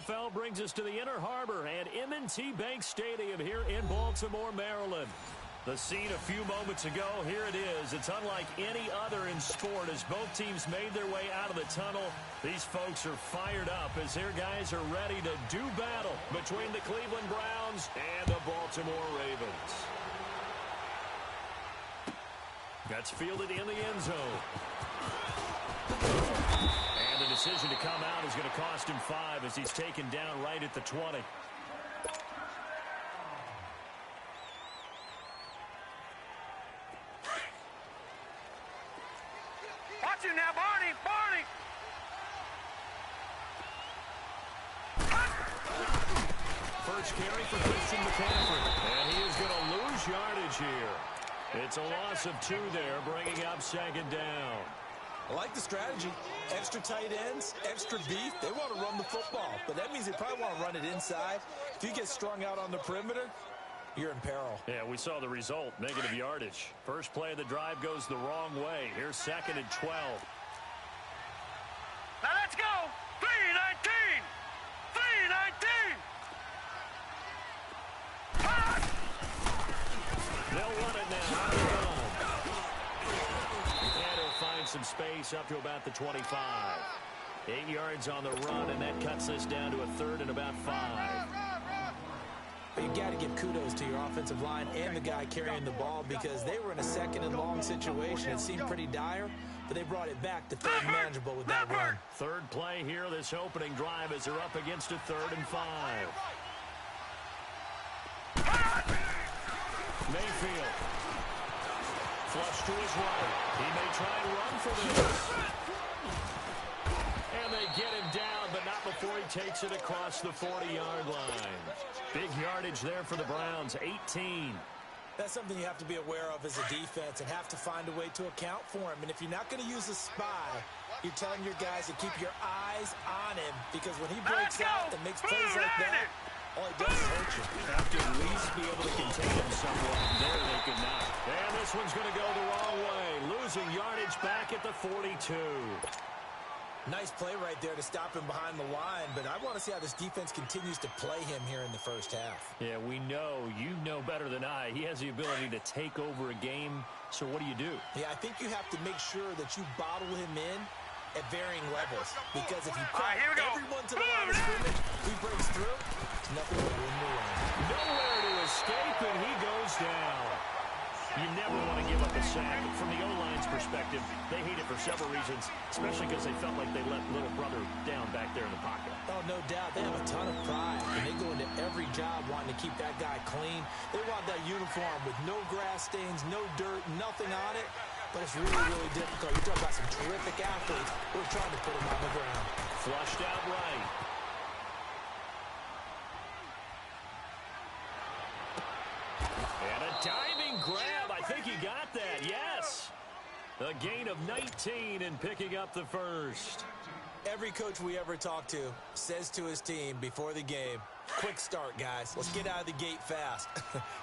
NFL brings us to the Inner Harbor at M&T Bank Stadium here in Baltimore, Maryland. The scene a few moments ago, here it is. It's unlike any other in sport as both teams made their way out of the tunnel. These folks are fired up as their guys are ready to do battle between the Cleveland Browns and the Baltimore Ravens. That's fielded in the end zone. And the decision to come out is going to cost him 5 as he's taken down right at the 20. Watch you now, Barney! Barney! First carry for Christian McCaffrey. And he is going to lose yardage here. It's a loss of 2 there, bringing up second down. I like the strategy. Extra tight ends, extra beef. They want to run the football, but that means they probably want to run it inside. If you get strung out on the perimeter, you're in peril. Yeah, we saw the result, negative yardage. First play of the drive goes the wrong way. Here's second and 12. Now let's go! 3-19! 3-19! They'll run it now. Out of the gun. And he'll find some space up to about the 25. 8 yards on the run, and that cuts this down to a third and about 5. But you got to give kudos to your offensive line and the guy carrying the ball because they were in a second and long situation. It seemed pretty dire, but they brought it back to third manageable with that run. Third play here, this opening drive as they're up against a 3rd and 5. Mayfield. Flush to his right. He may try and run for this. And they get him down, but not before he takes it across the 40-yard line. Big yardage there for the Browns, 18. That's something you have to be aware of as a defense and have to find a way to account for him. And if you're not going to use a spy, you're telling your guys to keep your eyes on him because when he breaks out and makes plays like that, all he does is hurt you. You have to at least be able to contain him somewhat. There they could not. And this one's going to go the wrong way. Losing yardage back at the 42. Nice play right there to stop him behind the line, but I want to see how this defense continues to play him here in the first half. Yeah, we know. You know better than I. He has the ability to take over a game, so what do you do? Yeah, I think you have to make sure that you bottle him in at varying levels, because if you crowd everyone to the line of scrimmage, he breaks through, it's nothing but win the run. Nowhere to escape, and he goes down. You never want to give up a sack. From the O-line's perspective, they hate it for several reasons, especially because they felt like they let little brother down back there in the pocket. Oh, no doubt. They have a ton of pride, and they go into every job wanting to keep that guy clean. They want that uniform with no grass stains, no dirt, nothing on it, but it's really, really difficult. You're talking about some terrific athletes who are trying to put him on the ground. Flushed out right. And a diving grab. I think he got that. Yes. A gain of 19 and picking up the first. Every coach we ever talk to says to his team before the game, quick start, guys. Let's get out of the gate fast.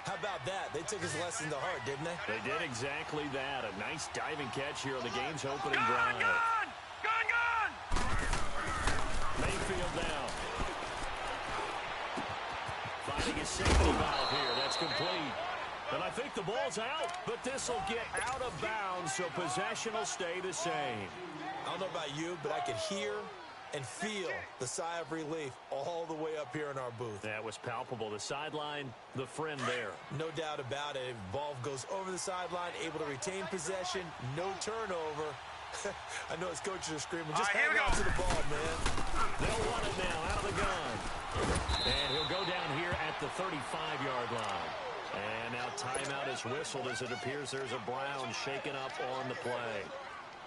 How about that? They took his lesson to heart, didn't they? They did exactly that. A nice diving catch here on the game's opening Gone, drive. gone! Gone, gone! Mayfield now. Finding his safety valve here. That's complete. And I think the ball's out, but this will get out of bounds, so possession will stay the same. I don't know about you, but I could hear and feel the sigh of relief all the way up here in our booth. That was palpable. The sideline, the friend there. No doubt about it. Ball goes over the sideline, able to retain possession, no turnover. I know his coaches are screaming, just hang on to the ball, man. They'll run it now out of the gun. And he'll go down here at the 35-yard line. And now timeout is whistled as it appears there's a Brown shaken up on the play.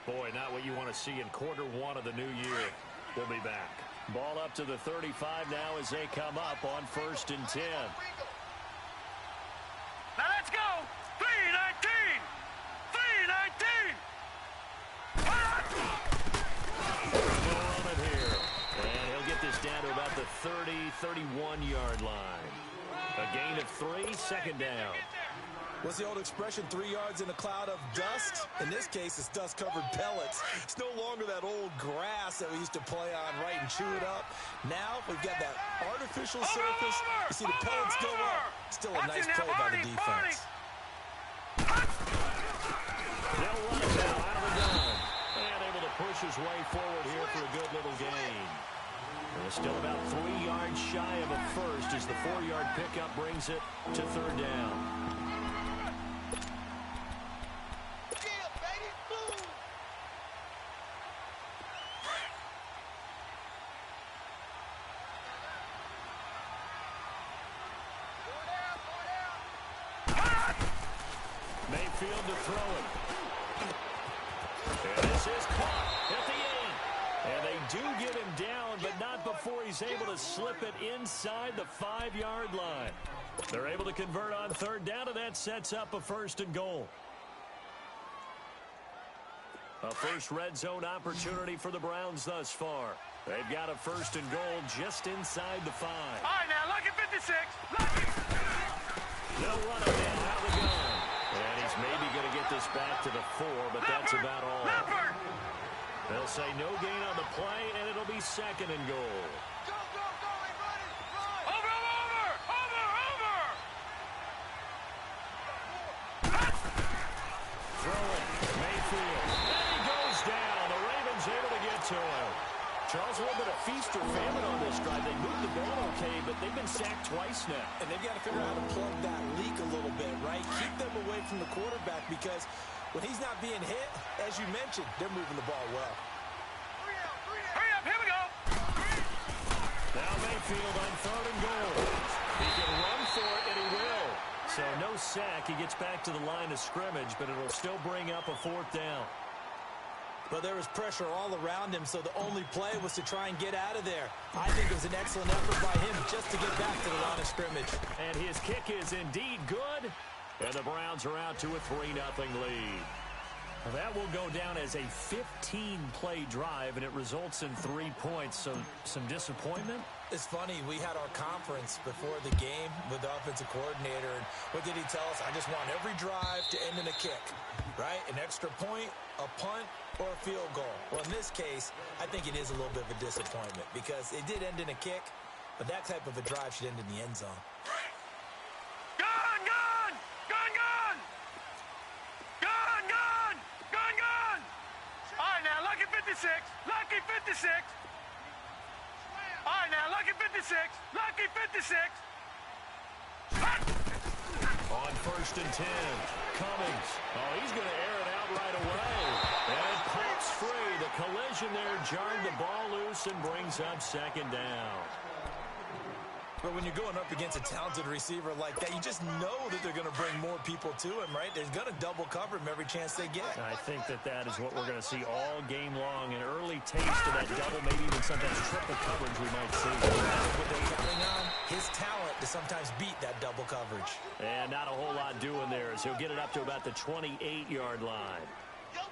Boy, not what you want to see in quarter one of the new year. We'll be back. Ball up to the 35 now as they come up on 1st and 10. Now let's go! 3-19! 3-19! We'll run it here. And he'll get this down to about the 30, 31-yard line. A gain of 3, second down. What's the old expression, 3 yards in a cloud of dust? In this case, it's dust-covered pellets. It's no longer that old grass that we used to play on, right, and chew it up. Now we've got that artificial surface. You see the pellets go up. Still a nice play by the defense. They'll run it now out of the gun. And able to push his way forward here for a good little gain. And still about 3 yards shy of a first as the 4-yard pickup brings it to third down. Mayfield to throw it. And this is caught at the end. And they do get him down, but not before he's able to slip it inside the 5-yard line. They're able to convert on third down, and that sets up a 1st and goal. A first red zone opportunity for the Browns thus far. They've got a 1st and goal just inside the 5. All right, now, lucky 56. Lucky. They'll run it down out of the gun. And he's maybe going to get this back to the 4, but that's about all. They'll say no gain on the play, and it'll be 2nd and goal. Go, everybody, run! Over! Throwing, Mayfield. And he goes down. The Ravens able to get to him. Charles, a little bit of feast or famine on this drive. They moved the ball okay, but they've been sacked twice now. And they've got to figure out how to plug that leak a little bit, right? Keep them away from the quarterback because when he's not being hit, as you mentioned, they're moving the ball well. Hurry up, here we go. Now Mayfield on 3rd and goal. He can run for it, and he will. So no sack. He gets back to the line of scrimmage, but it'll still bring up a 4th down. But there was pressure all around him, so the only play was to try and get out of there. I think it was an excellent effort by him just to get back to the line of scrimmage. And his kick is indeed good. And the Browns are out to a 3-0 lead. Well, that will go down as a 15-play drive, and it results in 3 points. So some disappointment? It's funny, we had our conference before the game with the offensive coordinator, and what did he tell us? I just want every drive to end in a kick, right? An extra point, a punt, or a field goal. Well, in this case, I think it is a little bit of a disappointment because it did end in a kick, but that type of a drive should end in the end zone. Gun! All right, now, lucky 56. Lucky 56. All right, now, lucky 56. Lucky 56. On 1st and 10, Cummings. Oh, he's going to air it out right away. And it pops free. The collision there jarred the ball loose and brings up 2nd down. But when you're going up against a talented receiver like that, you just know that they're going to bring more people to him, right? They're going to double cover him every chance they get. I think that is what we're going to see all game long. An early taste of that double, maybe even sometimes triple coverage we might see. What they're counting on, his talent to sometimes beat that double coverage. And not a whole lot doing there as he'll get it up to about the 28-yard line.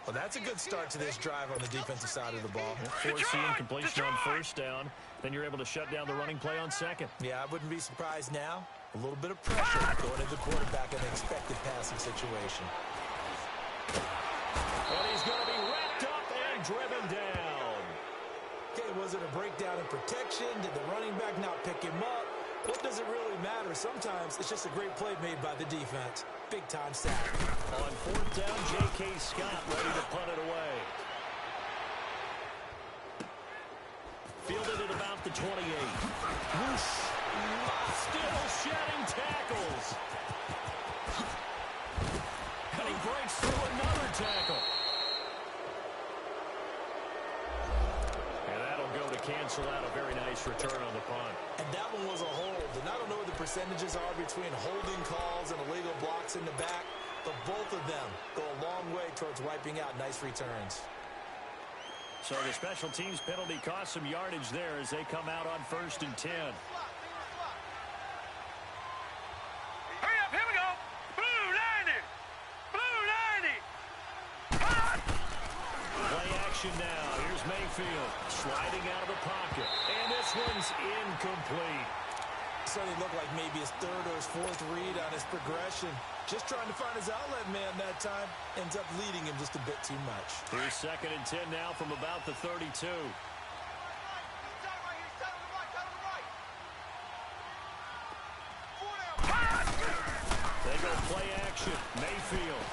Well, that's a good start to this drive on the defensive side of the ball. Forcing completion on 1st down. Then you're able to shut down the running play on 2nd. Yeah, I wouldn't be surprised now. A little bit of pressure going into the quarterback in an expected passing situation. And he's going to be wrapped up and driven down. Okay, was it a breakdown in protection? Did the running back not pick him up? What does it really matter? Sometimes it's just a great play made by the defense. Big-time sack. On 4th down, J.K. Scott ready to punt it away. Fielded at about the 28. Whoosh. Still shedding tackles. And he breaks through another tackle. And that'll go to cancel out a very nice return on the punt. And that one was a hold. And I don't know what the percentages are between holding calls and illegal blocks in the back, but both of them go a long way towards wiping out nice returns. So the special teams penalty cost some yardage there as they come out on 1st and 10. Hurry up, here we go. Blue 90. Blue 90. Play action now. Here's Mayfield sliding out of the pocket. And this one's incomplete. Certainly looked like maybe his third or his fourth read on his progression. Just trying to find his outlet man that time. Ends up leading him just a bit too much. Here's 2nd and 10 now from about the 32. They go play action. Mayfield.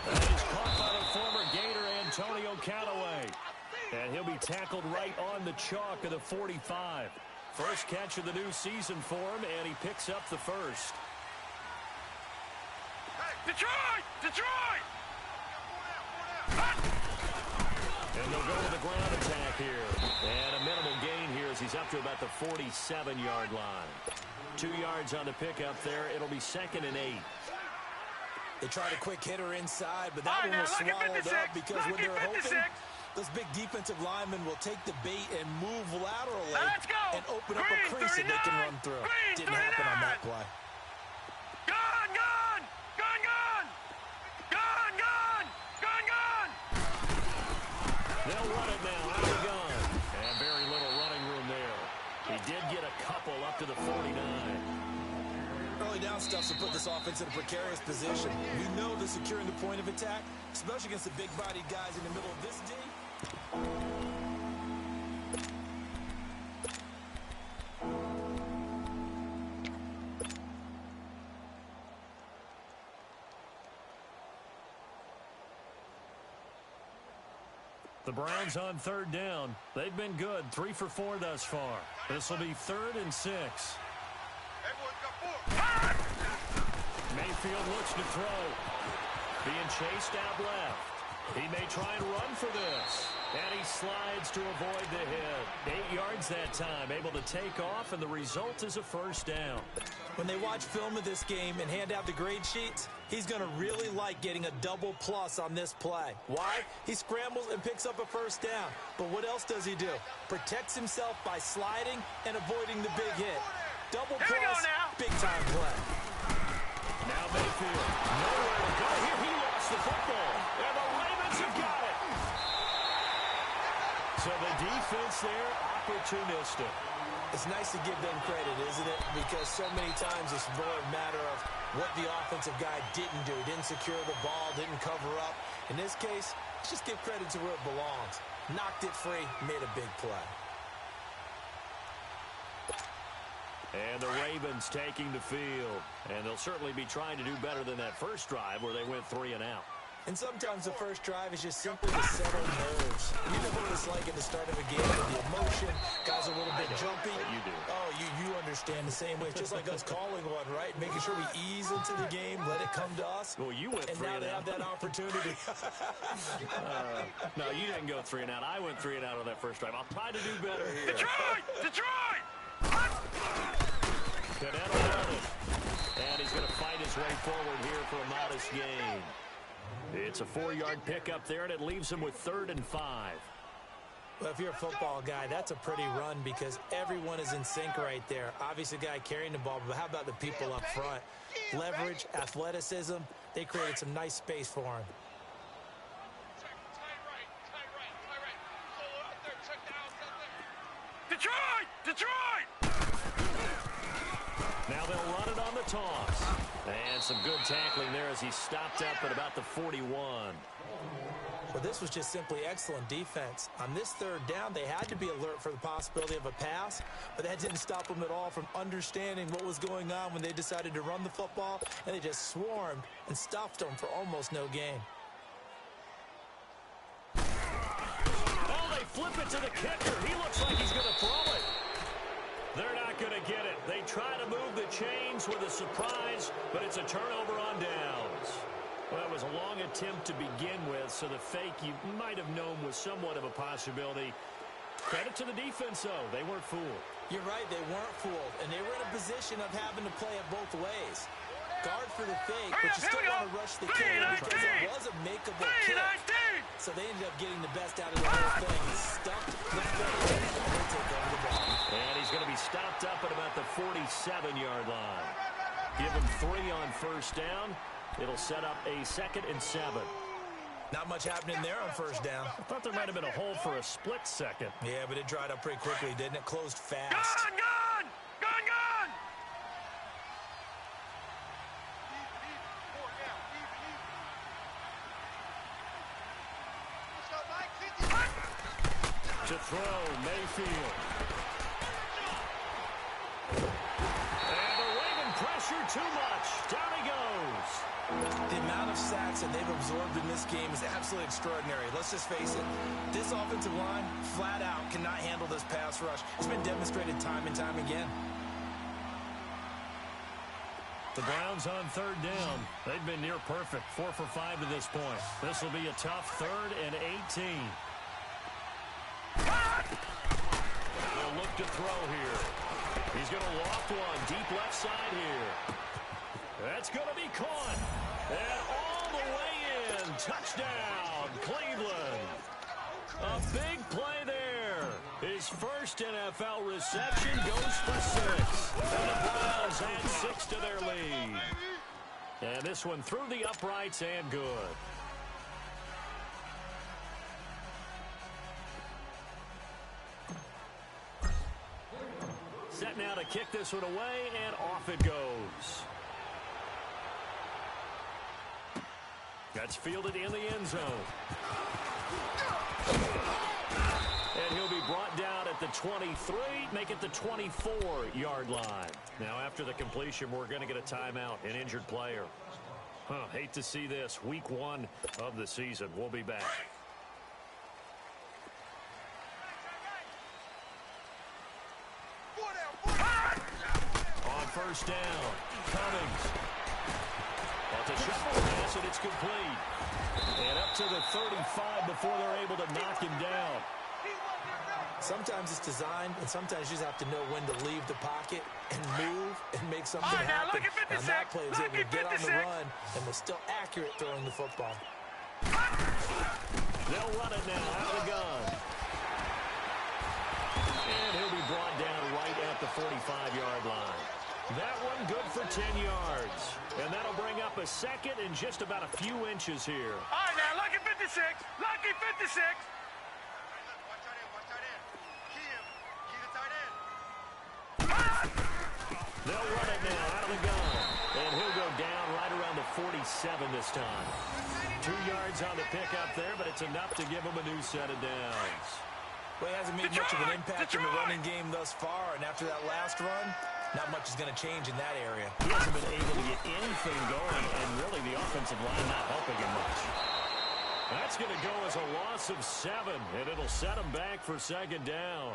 That is caught by the former Gator Antonio Callaway. And he'll be tackled right on the chalk of the 45. First catch of the new season for him, and he picks up the first. Detroit! Detroit! And they'll go to the ground attack here. And a minimal gain here as he's up to about the 47-yard line. 2 yards on the pickup there. It'll be 2nd and 8. They tried a quick hitter inside, but that one was swallowed up because when they're hoping, those big defensive linemen will take the bait and move laterally and open up a crease that they can run through. Didn't happen on that play. Gone, gone! Gone, gone! Gone, gone! Gone, gone! They'll run it now. Out of the gun. And very little running room there. He did get a couple up to the 49. Early down stuff to put this offense in a precarious position. We know they're securing the point of attack, especially against the big-bodied guys in the middle of this D. The Browns on 3rd down. They've been good. 3 for 4 thus far. This will be 3rd and 6. Mayfield looks to throw. Being chased out left. He may try and run for this. And he slides to avoid the hit. 8 yards that time. Able to take off, and the result is a first down. When they watch film of this game and hand out the grade sheets, he's going to really like getting a double plus on this play. Why? He scrambles and picks up a first down. But what else does he do? Protects himself by sliding and avoiding the big hit. Double plus, big-time play. Now Mayfield, nowhere to go. Here he lost the football. And the Ravens have got it. So the defense there, opportunistic. It's nice to give them credit, isn't it? Because so many times it's more a matter of what the offensive guy didn't do. Didn't secure the ball, didn't cover up. In this case, let's just give credit to where it belongs. Knocked it free, made a big play. And the Ravens taking the field. And they'll certainly be trying to do better than that first drive where they went 3 and out. And sometimes the first drive is just simply to settle nerves. You know what it's like at the start of a game with the emotion. Guys are a little bit jumpy. You do. Oh, you understand the same way. It's just like us calling one, right? Making sure we ease into the game, let it come to us. Well, you went 3 and out. And now they have that opportunity. No, you didn't go 3 and out. I went 3 and out on that first drive. I'll try to do better here. Detroit! Detroit! Cadet on it. And he's going to fight his way forward here for a modest gain. It's a 4-yard pickup there, and it leaves him with 3rd and 5. Well, if you're a football guy, that's a pretty run because everyone is in sync right there. Obviously, the guy carrying the ball, but how about the people up front? Leverage, athleticism, they created some nice space for him. Detroit! Detroit! Now they'll run it on the toss. And some good tackling there as he stopped up at about the 41. Well, this was just simply excellent defense. On this 3rd down, they had to be alert for the possibility of a pass, but that didn't stop them at all from understanding what was going on when they decided to run the football, and they just swarmed and stopped them for almost no gain. Oh, they flip it to the kicker. He looks like he's going to throw it. They're not going to get it. They try to move the chains with a surprise, but it's a turnover on downs. Well, that was a long attempt to begin with, so the fake you might have known was somewhat of a possibility. Credit to the defense, though. They weren't fooled. You're right, they weren't fooled, and they were in a position of having to play it both ways. Guard for the fake, but you still want to rush the kick because it was a makeable kick. So they ended up getting the best out of the whole thing. Stuffed the fake, and they take over the ball. And he's going to be stopped up at about the 47-yard line. Give him 3 on first down. It'll set up a 2nd and 7. Not much happening there on first down. I thought there might have been a hole for a split second. Yeah, but it dried up pretty quickly, didn't it? Closed fast. Gone, gone! To throw, Mayfield. And the Raven pressure too much. Down he goes. The amount of sacks that they've absorbed in this game is absolutely extraordinary. Let's just face it. This offensive line, flat out, cannot handle this pass rush. It's been demonstrated time and time again. The Browns on third down. They've been near perfect. 4 for 5 to this point. This will be a tough 3rd and 18. They'll look to throw here. He's going to loft one. Deep left side here. That's going to be caught. And all the way in. Touchdown, Cleveland. A big play there. His first NFL reception goes for 6. And the Browns add 6 to their lead. And this one through the uprights and good. Set now to kick this one away, and off it goes. That's fielded in the end zone. And he'll be brought down at the 23, make it the 24-yard line. Now, after the completion, we're going to get a timeout, an injured player. Hate to see this. Week 1 of the season. We'll be back. On first down, Cummings. That's a shuffle pass, and it's complete. And up to the 35 before they're able to knock him down. Sometimes it's designed, and sometimes you just have to know when to leave the pocket and move and make something happen. And that play was able to get on the run and was still accurate throwing the football. They'll run it now out of the gun. And he'll be brought down right at the 45-yard line. That one good for 10 yards. And that'll bring up a second and just about a few inches here. All right, now, lucky 56. Lucky 56. They'll run it now out of the gun. And he'll go down right around the 47 this time. 2 yards on the pickup there, but it's enough to give him a new set of downs. Well, he hasn't made much of an impact in the running game thus far, and after that last run, not much is going to change in that area. He hasn't been able to get anything going, and really the offensive line not helping him much. That's going to go as a loss of 7, and it'll set him back for second down.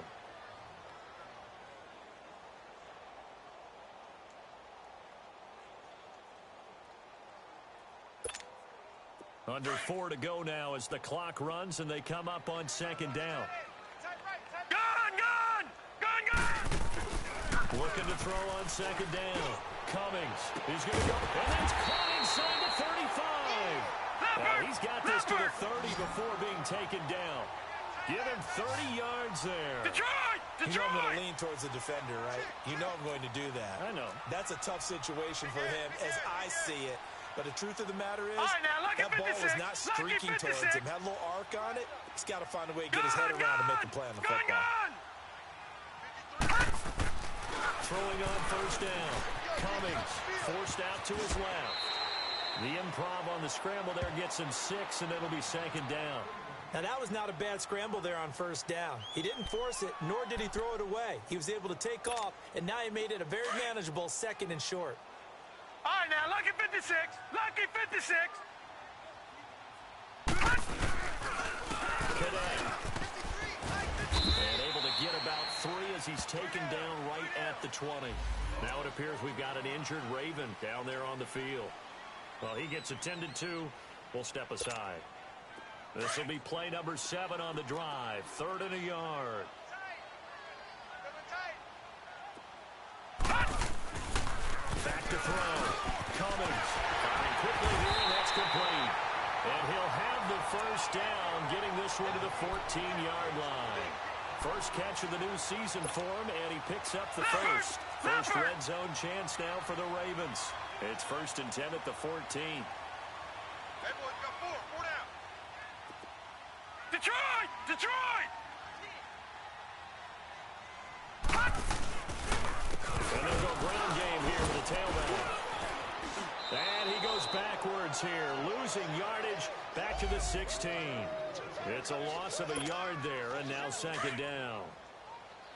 Under 4 to go now as the clock runs and they come up on second down. Gun! Looking to throw on second down. Cummings. He's going to go. And that's caught inside the 35. He's got this to the 30 before being taken down. Give him 30 yards there. Detroit! You know I'm going to lean towards the defender, right? You know I'm going to do that. I know. That's a tough situation for him as I see it. But the truth of the matter is, right, now, that ball was not streaking towards him. Had a little arc on it. He's got to find a way to get his head around and make a play on the football. Throwing on first down. Cummings forced out to his left. The improv on the scramble there gets him 6, and it'll be second down. Now, that was not a bad scramble there on first down. He didn't force it, nor did he throw it away. He was able to take off, and now he made it a very manageable second and short. All right, now, lucky 56. Lucky 56. Cadet. And able to get about 3 as he's taken down right at the 20. Now it appears we've got an injured Raven down there on the field. Well, he gets attended to. We'll step aside. This will be play number 7 on the drive. 3rd and a yard. Back to throw. Cummings. Firing quickly here, and that's complete. And he'll have the first down, getting this one to the 14-yard line. First catch of the new season for him, and he picks up the first. First red zone chance now for the Ravens. It's 1st and 10 at the 14. Detroit! Detroit! And they'll go ground game here with the tailback. And he goes backwards here, losing yardage back to the 16. It's a loss of a yard there, and now second down.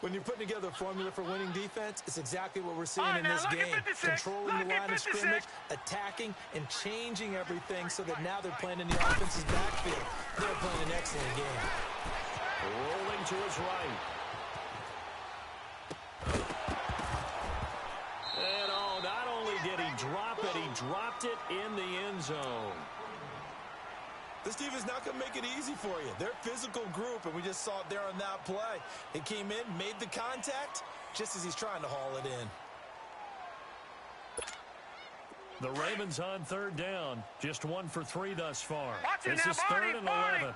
When you're putting together a formula for winning defense, it's exactly what we're seeing in this game. Controlling the line of scrimmage, attacking, and changing everything so that now they're playing in the offense's backfield. They're playing an excellent game. Rolling to his right. And not only did he drop it, he dropped it in the end zone. This team is not going to make it easy for you. They're a physical group, and we just saw it there on that play. He came in, made the contact, just as he's trying to haul it in. The Ravens on third down. Just 1 for 3 thus far. This is third and 11.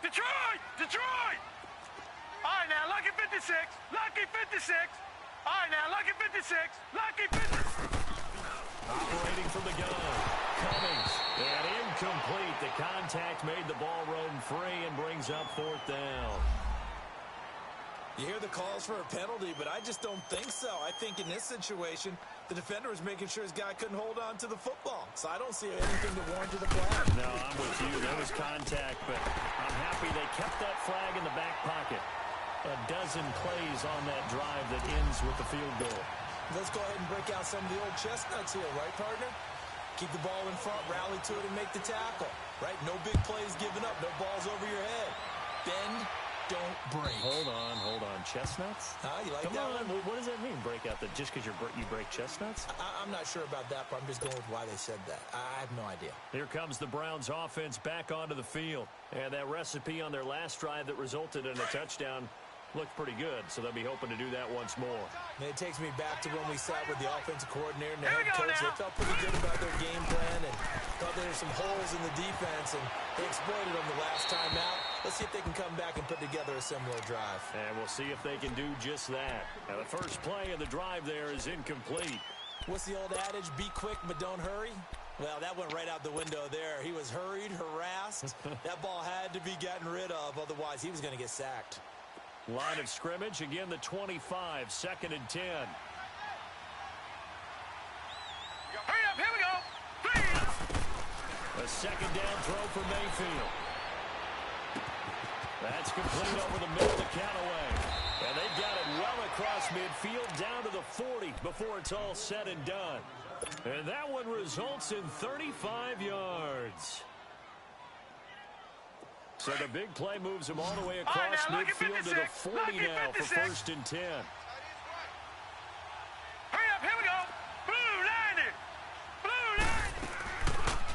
Detroit! Detroit! All right, now, lucky 56. Lucky 56. All right, now, lucky 56. Lucky 56. Operating from the gun. Cummings. And incomplete. The contact made the ball roam free and brings up fourth down. You hear the calls for a penalty, but I just don't think so. I think in this situation, the defender was making sure his guy couldn't hold on to the football. So I don't see anything to warrant the flag. No, I'm with you. There was contact, but I'm happy they kept that flag in the back pocket. A dozen plays on that drive that ends with the field goal. Let's go ahead and break out some of the old chestnuts here, right, partner? Keep the ball in front, rally to it, and make the tackle, right? No big plays given up, no balls over your head. Bend, don't break. Hold on. Chestnuts? You like Come that on. one? What does that mean, break out? Just because you break chestnuts? I'm not sure about that, but I'm just going with why they said that. I have no idea. Here comes the Browns offense back onto the field. And that recipe on their last drive that resulted in a touchdown looked pretty good, so they'll be hoping to do that once more. And it takes me back to when we sat with the offensive coordinator and the head coach. They felt pretty good about their game plan and thought there were some holes in the defense, and they exploited them the last time out. Let's see if they can come back and put together a similar drive. And we'll see if they can do just that. Now, the first play of the drive there is incomplete. What's the old adage? Be quick, but don't hurry. Well, that went right out the window there. He was hurried, harassed. That ball had to be gotten rid of, otherwise he was going to get sacked. Line of scrimmage, again the 25, second and 10. Hurry up, here we go. Please. A second down throw for Mayfield. That's complete over the middle to Callaway. And they've got it well across midfield down to the 40 before it's all said and done. And that one results in 35 yards. So the big play moves him all the way across midfield to the 40 now for first and 10. Hurry up, here we go. Blue line it. Blue line it.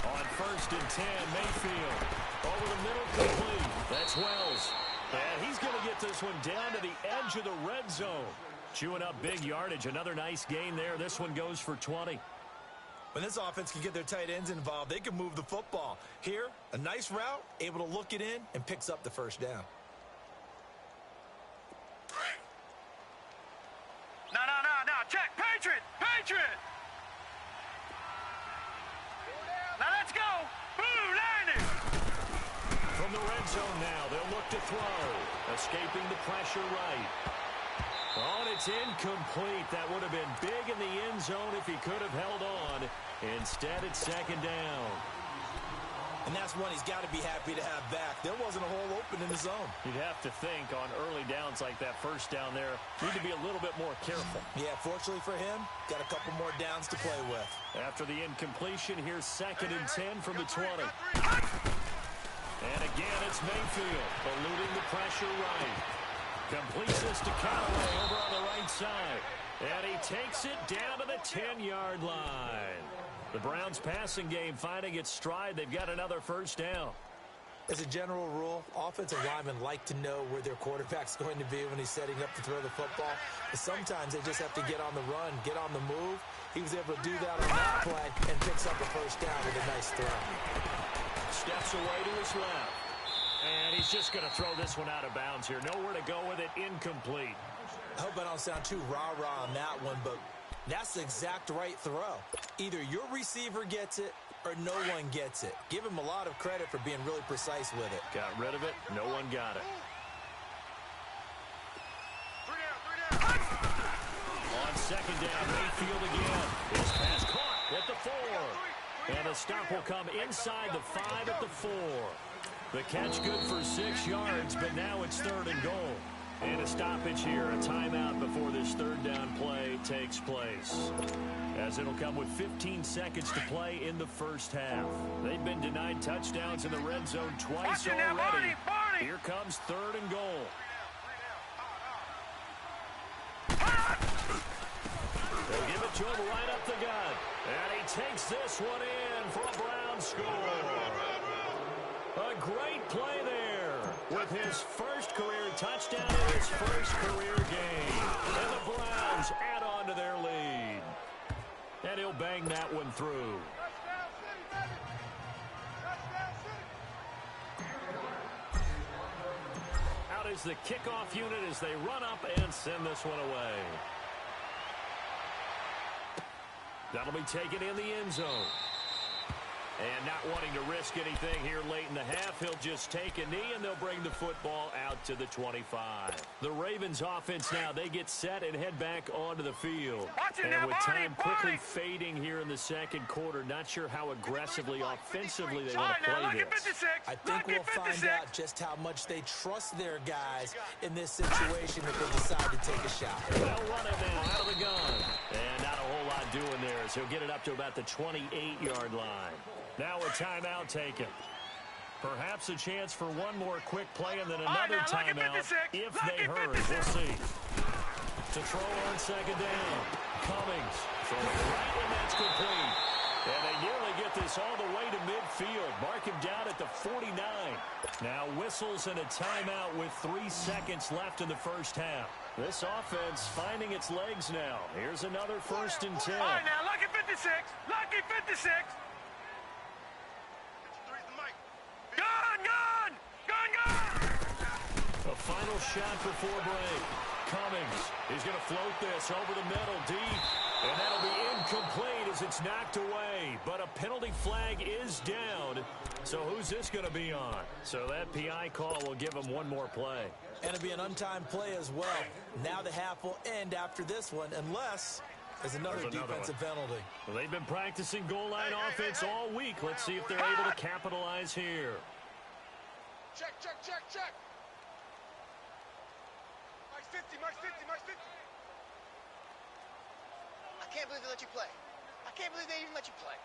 On first and 10, Mayfield. Over the middle, complete. That's Wells. And he's going to get this one down to the edge of the red zone. Chewing up big yardage. Another nice gain there. This one goes for 20. When this offense can get their tight ends involved, they can move the football. Here, a nice route, able to look it in, and picks up the first down. No. Check. Patriot. Now let's go. Blue line it. From the red zone now, they'll look to throw. Escaping the pressure right. Oh, and it's incomplete. That would have been big in the end zone if he could have held on. Instead, it's second down. And that's one he's got to be happy to have back. There wasn't a hole open in the zone. You'd have to think on early downs like that first down there, need to be a little bit more careful. Yeah, fortunately for him, got a couple more downs to play with. After the incompletion, here's second and 10 from the 20. And again, it's Mayfield, eluding the pressure right. Completes this to Callaway over on the right side. And he takes it down to the 10-yard line. The Browns passing game finding its stride. They've got another first down. As a general rule, offensive linemen like to know where their quarterback's going to be when he's setting up to throw the football. But sometimes they just have to get on the run, get on the move. He was able to do that on that play and picks up a first down with a nice throw. Steps away to his left. And he's just going to throw this one out of bounds here. Nowhere to go with it. Incomplete. I hope I don't sound too rah-rah on that one, but that's the exact right throw. Either your receiver gets it or no one gets it. Give him a lot of credit for being really precise with it. Got rid of it. No one got it. Three down. On second down, Mayfield again. His pass caught. at the 4. And a stop will come inside the 5 at the 4. The catch good for 6 yards, but now it's 3rd and goal. And a stoppage here, a timeout before this 3rd down play takes place. As it'll come with 15 seconds to play in the first half. They've been denied touchdowns in the red zone twice already. Here comes 3rd and goal. They'll give it to him right up the gut. And he takes this one in for a Brown score. A great play there with his first career touchdown in his first career game. And the Browns add on to their lead. And he'll bang that one through. Out is the kickoff unit as they run up and send this one away. That'll be taken in the end zone. And not wanting to risk anything here late in the half, he'll just take a knee, and they'll bring the football out to the 25. The Ravens offense now, they get set and head back onto the field. And with time quickly fading here in the second quarter, not sure how aggressively, offensively they want to play this. I think we'll find out just how much they trust their guys in this situation if they decide to take a shot. They'll run it now out of the gun. And not a whole lot doing there, so he'll get it up to about the 28-yard line. Now a timeout taken. Perhaps a chance for one more quick play and then another timeout if they hurry. We'll see. To throw on 2nd down. Cummings throwing right, and that's complete. And they nearly get this all the way to midfield. Mark him down at the 49. Now whistles and a timeout with 3 seconds left in the first half. This offense finding its legs now. Here's another 1st and 10. All right, now, lucky 56. Lucky 56. A final shot before break. Cummings, he's going to float this over the middle deep. And that'll be incomplete as it's knocked away. But a penalty flag is down. So who's this going to be on? So that PI call will give him one more play. And it'll be an untimed play as well. Now the half will end after this one, unless there's another defensive penalty. Well, they've been practicing goal line offense all week. Let's see if they're able to capitalize here. Check, check, check, check. Mike 50, Mike 50, Mike 50. I can't believe they let you play. I can't believe they even let you play.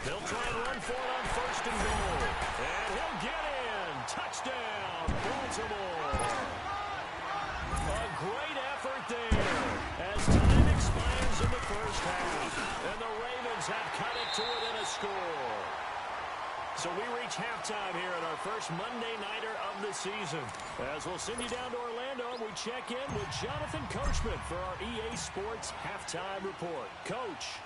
They'll try and run for it on 1st and goal. And he'll get in. Touchdown, Baltimore. A great effort there as time expires in the first half. And the Ravens have cut it to within a score. So we reach halftime here at our first Monday Nighter of the season. As we'll send you down to Orlando, we check in with Jonathan Coachman for our EA Sports Halftime Report. Coach.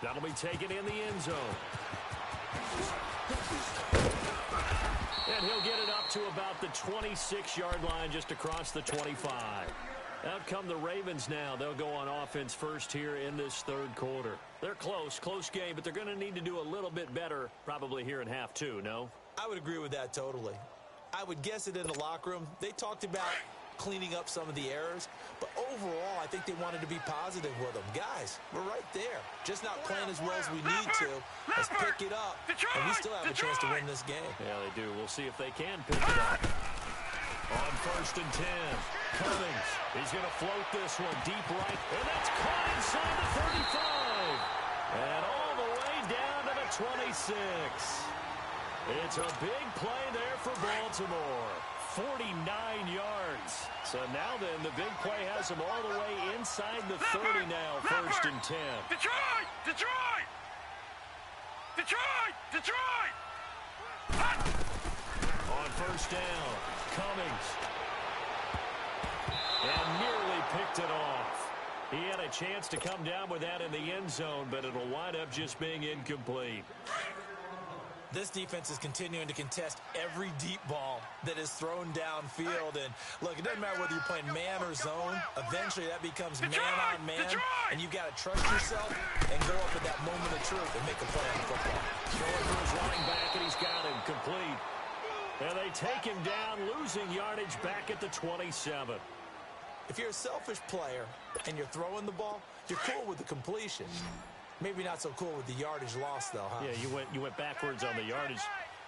That'll be taken in the end zone. And he'll get it up to about the 26-yard line just across the 25. Out come the Ravens now. They'll go on offense first here in this 3rd quarter. They're close game, but they're going to need to do a little bit better probably here in half 2, no? I would agree with that totally. I would guess it in the locker room. They talked about cleaning up some of the errors, but overall, I think they wanted to be positive with them. Guys, we're right there. Just not playing as well as we need to. Let's pick it up, and we still have a chance to win this game. Yeah, they do. We'll see if they can pick it up. On 1st and 10, Cummings. He's going to float this one deep right, and that's caught inside the 35. And all the way down to the 26. It's a big play there for Baltimore. 49 yards. So now then, the big play has them all the way inside the 30 now, 1st and 10. Detroit! Detroit! Detroit! Detroit! On 1st down, Cummings. And nearly picked it off. He had a chance to come down with that in the end zone, but it'll wind up just being incomplete. This defense is continuing to contest every deep ball that is thrown downfield. And, look, it doesn't matter whether you're playing man or zone. Eventually, that becomes man-on-man, and you've got to trust yourself and go up at that moment of truth and make a play on the football. Throwing for his running back, and he's got him complete. And they take him down, losing yardage back at the 27. If you're a selfish player and you're throwing the ball, you're cool with the completion. Maybe not so cool with the yardage loss, though, huh? Yeah, you went backwards on the yardage.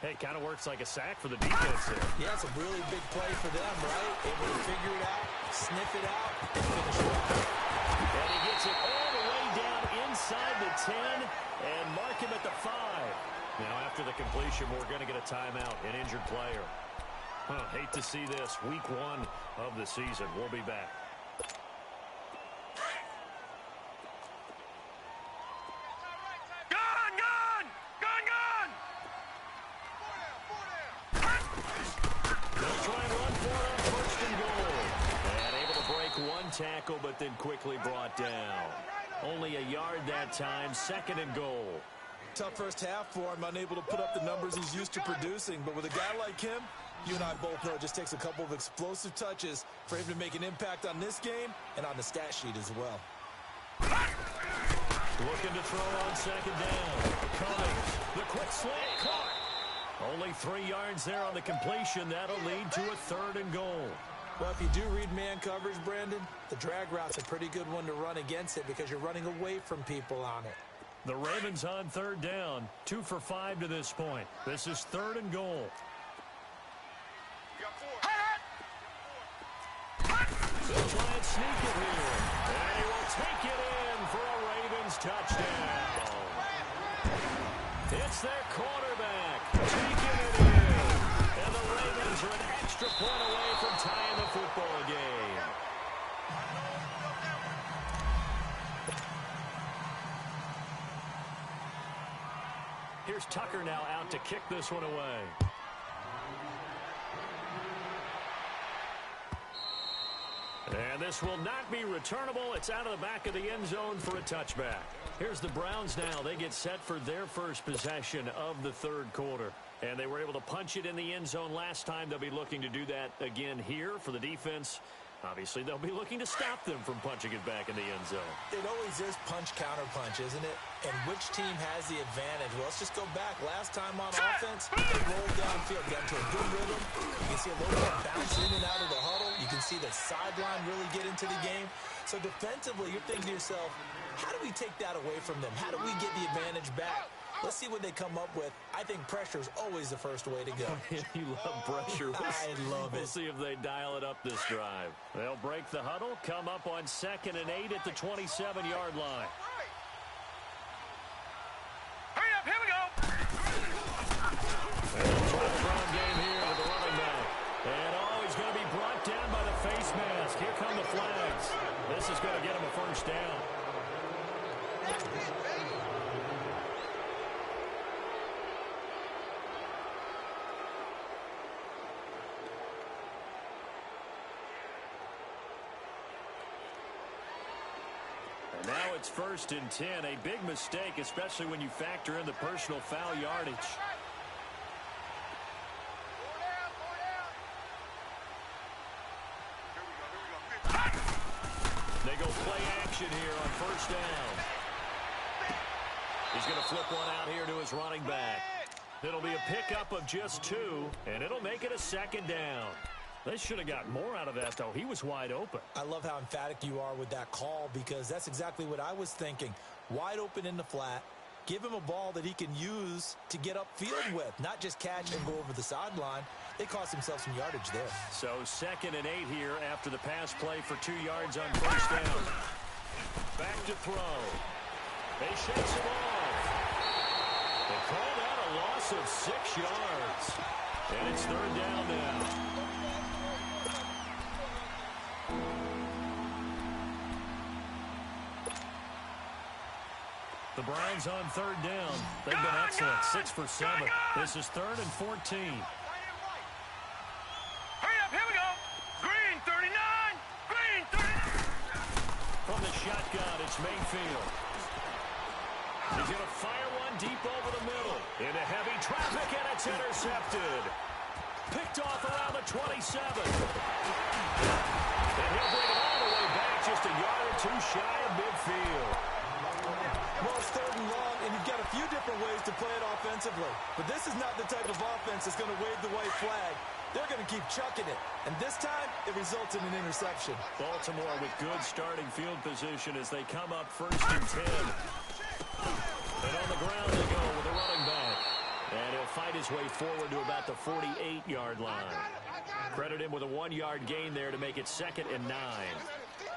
Hey, it kind of works like a sack for the defense there. Yeah, it's a really big play for them, right? Able to figure it out, sniff it out, and finish it out. And he gets it all the way down inside the 10 and mark him at the 5. Now, after the completion, we're going to get a timeout, an injured player. Hate to see this. Week 1 of the season. We'll be back. Tackle, but then quickly brought down. Only a yard that time, 2nd and goal. Tough first half for him, unable to put up the numbers he's used to producing. But with a guy like him, you and I both know it just takes a couple of explosive touches for him to make an impact on this game and on the stat sheet as well. Looking to throw on 2nd down. Cummings, the quick slant caught. Only 3 yards there on the completion. That'll lead to a 3rd and goal. Well, if you do read man coverage, Brandon, the drag route's a pretty good one to run against it because you're running away from people on it. The Ravens on 3rd down, 2 for 5 to this point. This is 3rd and goal. They'll try and sneak it here. And he will take it in for a Ravens touchdown. It's their quarterback taking it in. And the Ravens are an extra point away from tying the football game. Here's Tucker now out to kick this one away. And this will not be returnable. It's out of the back of the end zone for a touchback. Here's the Browns now. They get set for their first possession of the 3rd quarter. And they were able to punch it in the end zone last time. They'll be looking to do that again here for the defense. Obviously, they'll be looking to stop them from punching it back in the end zone. It always is punch-counter-punch, isn't it? And which team has the advantage? Well, let's just go back. Last time on offense, they rolled downfield, got into a good rhythm. You can see a little more bounce in and out of the huddle. You can see the sideline really get into the game. So defensively, you're thinking to yourself, how do we take that away from them? How do we get the advantage back? Let's see what they come up with. I think pressure is always the first way to go. You love pressure. I love it. We'll see if they dial it up this drive. They'll break the huddle, come up on 2nd and 8 at the 27-yard line. Hurry up, here we go. Run game here with the running back. And he's going to be brought down by the face mask. Here come the flags. This is going to get him a first down. Now it's 1st and 10. A big mistake, especially when you factor in the personal foul yardage. They go play action here on 1st down. He's going to flip one out here to his running back. It'll be a pickup of just 2, and it'll make it a 2nd down. They should have got more out of that, though. He was wide open. I love how emphatic you are with that call because that's exactly what I was thinking. Wide open in the flat. Give him a ball that he can use to get upfield with, not just catch and go over the sideline. They cost themselves some yardage there. So 2nd and 8 here after the pass play for 2 yards on 1st down. Back to throw. They shakes him off. They call that a loss of 6 yards. And it's 3rd down now. The Browns on 3rd down. They've been excellent. 6 for 7. This is 3rd and 14. Hurry up, here we go. Green 39. Green 39. From the shotgun, it's Mayfield. He's going to fire one deep over the middle. Into heavy traffic, and it's intercepted. Picked off around the 27. And he'll bring it all the way back, just a yard or 2 shy of midfield. Well, it's 3rd and long, and you've got a few different ways to play it offensively. But this is not the type of offense that's going to wave the white flag. They're going to keep chucking it. And this time, it results in an interception. Baltimore with good starting field position as they come up 1st and 10. And on the ground they go with a running back. And he'll fight his way forward to about the 48-yard line. Credit him with a 1-yard gain there to make it 2nd and 9.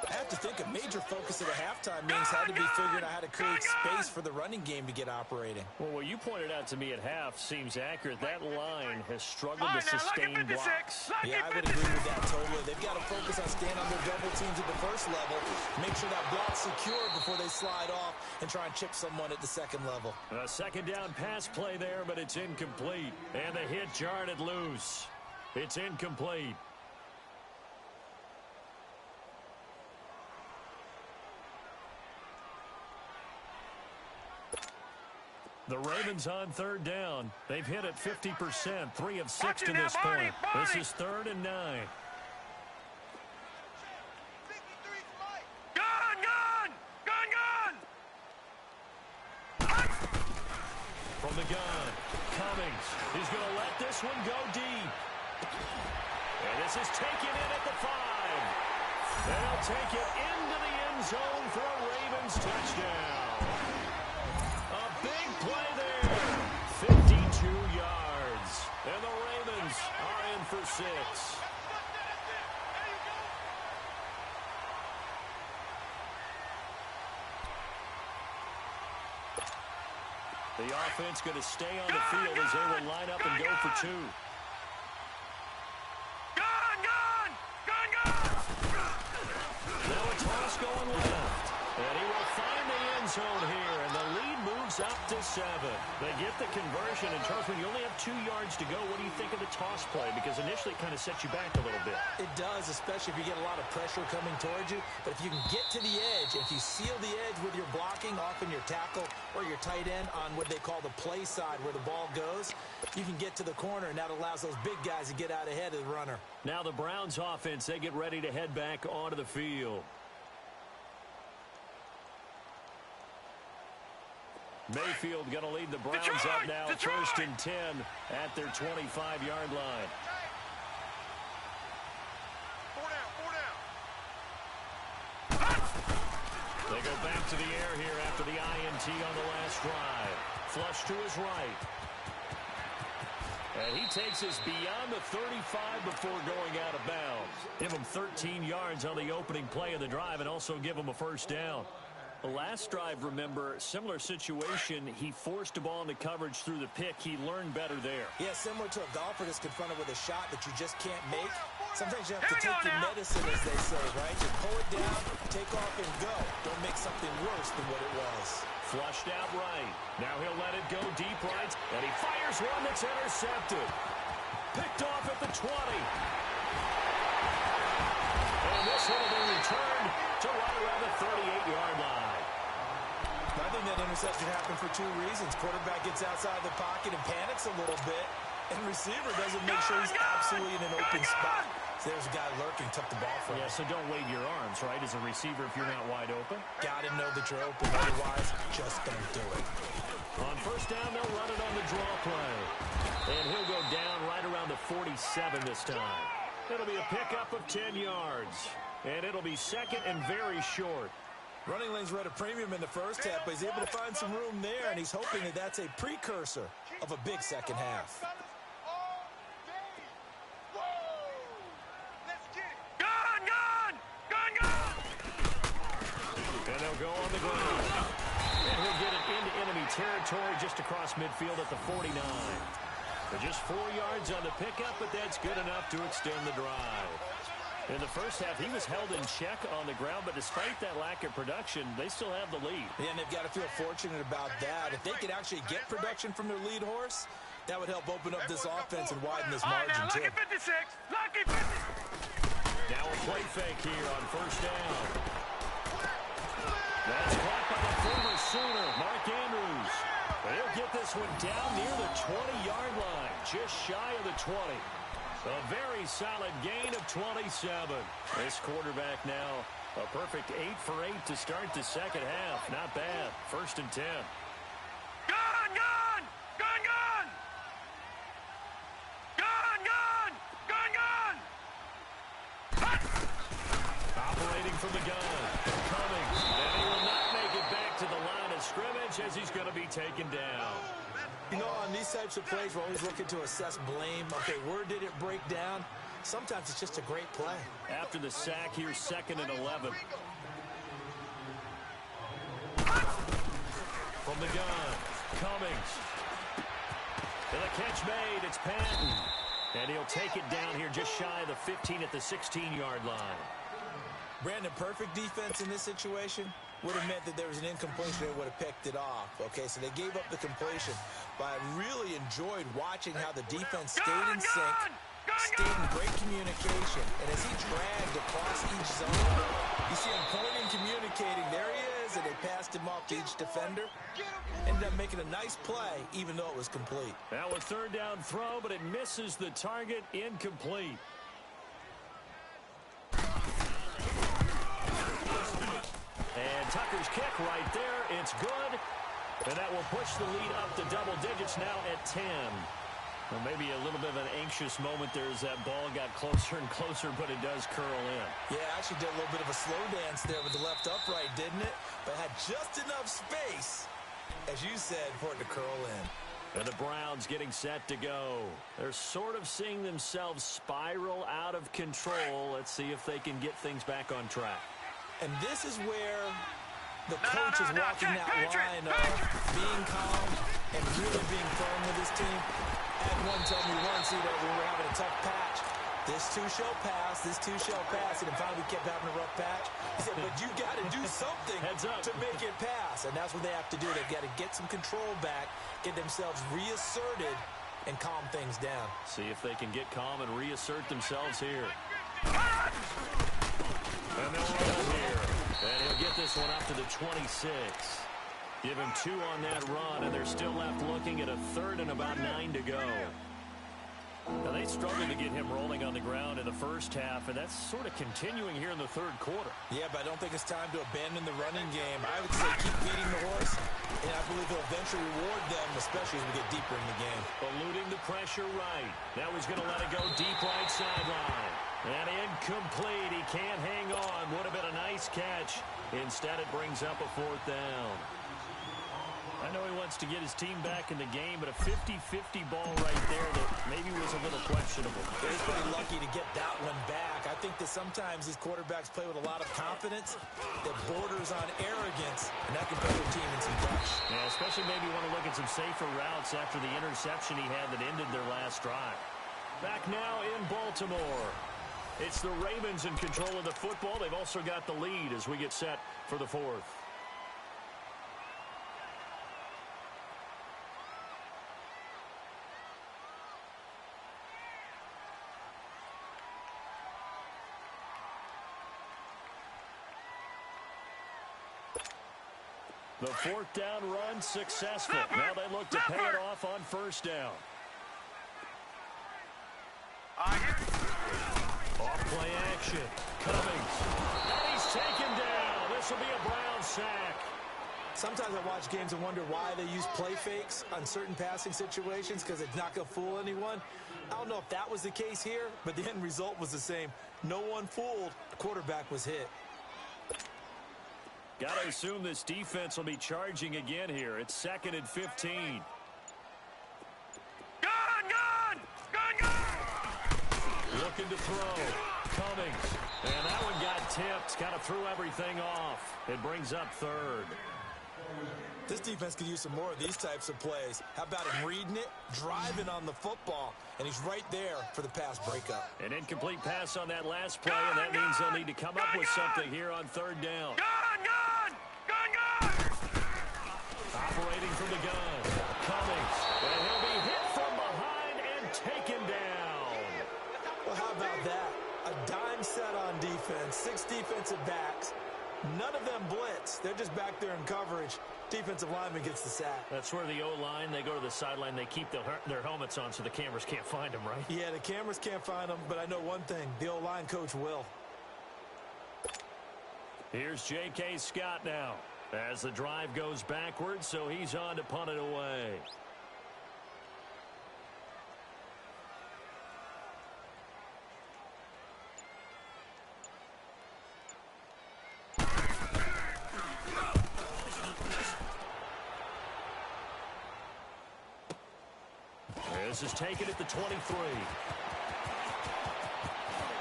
I have to think a major focus of the halftime meetings had to be figuring out how to create space for the running game to get operating. Well, what you pointed out to me at half seems accurate. That line has struggled to sustain blocks. Yeah, I would agree with that totally. They've got to focus on staying on their double teams at the first level, make sure that block's secure before they slide off and try and chip someone at the second level. A 2nd down pass play there, but it's incomplete. And the hit jarred it loose. It's incomplete. The Ravens on 3rd down. They've hit it 50%, 3 of 6 to this point. This is 3rd and 9. Gun! From the gun, Cummings. He's going to let this one go deep. And this is taken in at the 5. They'll take it into the end zone for a Ravens touchdown. A big play there. 52 yards. And the Ravens are in for 6. The offense going to stay on the field as they will line up and go for 2. Now a toss going left. And he will find the end zone here, and the lead moves up to 7. They get the conversion, and Charles, when you only have 2 yards to go, what do you think of the toss play? Because initially it kind of sets you back a little bit. It does, especially if you get a lot of pressure coming towards you. But if you can get to the edge, if you seal the edge with your blocking, often your tackle or your tight end on what they call the play side where the ball goes, you can get to the corner, and that allows those big guys to get out ahead of the runner. Now the Browns offense, they get ready to head back onto the field. Mayfield going to lead the Browns up now, 1st and 10 at their 25-yard line. 4 down. They go back to the air here after the INT on the last drive. Flush to his right. And he takes us beyond the 35 before going out of bounds. Give him 13 yards on the opening play of the drive and also give him a 1st down. The last drive, remember, similar situation. He forced a ball into coverage through the pick. He learned better there. Yeah, similar to a golfer that's confronted with a shot that you just can't make. Sometimes you have to take your medicine, as they say, right? You pull it down, take off, and go. Don't make something worse than what it was. Flushed out right. Now he'll let it go deep right, and he fires one that's intercepted. Picked off at the 20. And this one will be returned to right around the 38-yard line. I think that interception happened for 2 reasons. Quarterback gets outside the pocket and panics a little bit, and receiver doesn't make sure he's absolutely in an open spot. So there's a guy lurking, took the ball from him. Yeah, so don't wave your arms, right, as a receiver if you're not wide open. Got to know that you're open. Otherwise, just don't do it. On 1st down, they'll run it on the draw play. And he'll go down right around the 47 this time. It'll be a pickup of 10 yards. And it'll be 2nd and very short. Running lanes were at a premium in the first half, but he's able to find some room there, and he's hoping that that's a precursor of a big second half. And they'll go on the ground. And he'll get it into enemy territory just across midfield at the 49. But just 4 yards on the pickup, but that's good enough to extend the drive. In the first half, he was held in check on the ground, but despite that lack of production, they still have the lead. Yeah, and they've got to feel fortunate about that. If they could actually get production from their lead horse, that would help open up this offense and widen this margin, too. Lucky 56! Lucky 56! Now a play fake here on 1st down. That's caught by the former Sooner, Mark Andrews. But he'll get this one down near the 20-yard line, just shy of the 20. A very solid gain of 27. This quarterback now A perfect 8 for 8 to start the second half. Not bad. 1st and 10. Gun, gun! Gun, gun! Gun, gun! Gun, gun! Hut! Operating from the gun. Cummings. And he will not make it back to the line of scrimmage as he's going to be taken down. You know, on these types of plays, we're always looking to assess blame. Okay, where did it break down? Sometimes it's just a great play. After the sack, here's 2nd and 11. From the gun, Cummings. And the catch made, it's Patton. And he'll take it down here just shy of the 15 at the 16-yard line. Brandon, perfect defense in this situation would have meant that there was an incompletion. They would have picked it off. Okay, so they gave up the completion. But I really enjoyed watching how the defense stayed in sync, stayed in great communication. And as he dragged across each zone, you see him pointing, communicating. There he is, and they passed him off to each defender. Ended up making a nice play, even though it was complete. Now a 3rd down throw, but it misses the target, incomplete. And Tucker's kick right there. It's good. And that will push the lead up to double digits now at 10. Well, maybe a little bit of an anxious moment there as that ball got closer and closer, but it does curl in. Yeah, actually did a little bit of a slow dance there with the left upright, didn't it? But had just enough space, as you said, for it to curl in. And the Browns getting set to go. They're sort of seeing themselves spiral out of control. Let's see if they can get things back on track. And this is where the coach is walking that line of being calm and really being firm with his team. Had one told me once, you know, we were having a tough patch. This too shall pass, this too shall pass. And then finally we kept having a rough patch. He said, but you got to do something to make it pass. And that's what they have to do. They've got to get some control back, get themselves reasserted, and calm things down. See if they can get calm and reassert themselves here. And they'll run here. And he'll get this one up to the 26. Give him 2 on that run, and they're still left looking at a 3rd and about 9 to go. Now, they struggled to get him rolling on the ground in the first half, and that's sort of continuing here in the 3rd quarter. Yeah, but I don't think it's time to abandon the running game. I would say keep feeding the horse, and I believe they'll eventually reward them, especially as we get deeper in the game. Eluding the pressure right. Now he's going to let it go deep right sideline. And incomplete. He can't hang on. Would have been a nice catch. Instead, it brings up a 4th down. I know he wants to get his team back in the game, but a 50-50 ball right there that maybe was a little questionable. He's pretty lucky to get that one back. I think that sometimes these quarterbacks play with a lot of confidence that borders on arrogance, and that can put their team in some touch. Yeah, especially maybe want to look at some safer routes after the interception he had that ended their last drive. Back now in Baltimore. It's the Ravens in control of the football. They've also got the lead as we get set for the 4th. The 4th down run successful. Now they look to pay it off on 1st down. Off play action. Cummings. And he's taken down. This will be a Brown sack. Sometimes I watch games and wonder why they use play fakes on certain passing situations because it's not going to fool anyone. I don't know if that was the case here, but the end result was the same. No one fooled. The quarterback was hit. Got to assume this defense will be charging again here. It's 2nd and 15. Gun, gun! Gun, gun! Looking to throw. Cummings. And that one got tipped. Kind of threw everything off. It brings up 3rd. This defense could use some more of these types of plays. How about him reading it, driving on the football, and he's right there for the pass breakup. An incomplete pass on that last play, and that means they'll need to come up with something here on 3rd down. Gun, gun! Gun, gun! Operating from the gun. Cummings. And he'll be hit from behind and taken down. Well, how about that? A dime set on defense, 6 defensive backs. None of them blitz. They're just back there in coverage. Defensive lineman gets the sack. That's where the O-line, they go to the sideline, they keep their helmets on so the cameras can't find them, right? Yeah, the cameras can't find them, but I know one thing. The O-line coach will. Here's J.K. Scott now as the drive goes backwards, so he's on to punt it away. This is taken at the 23.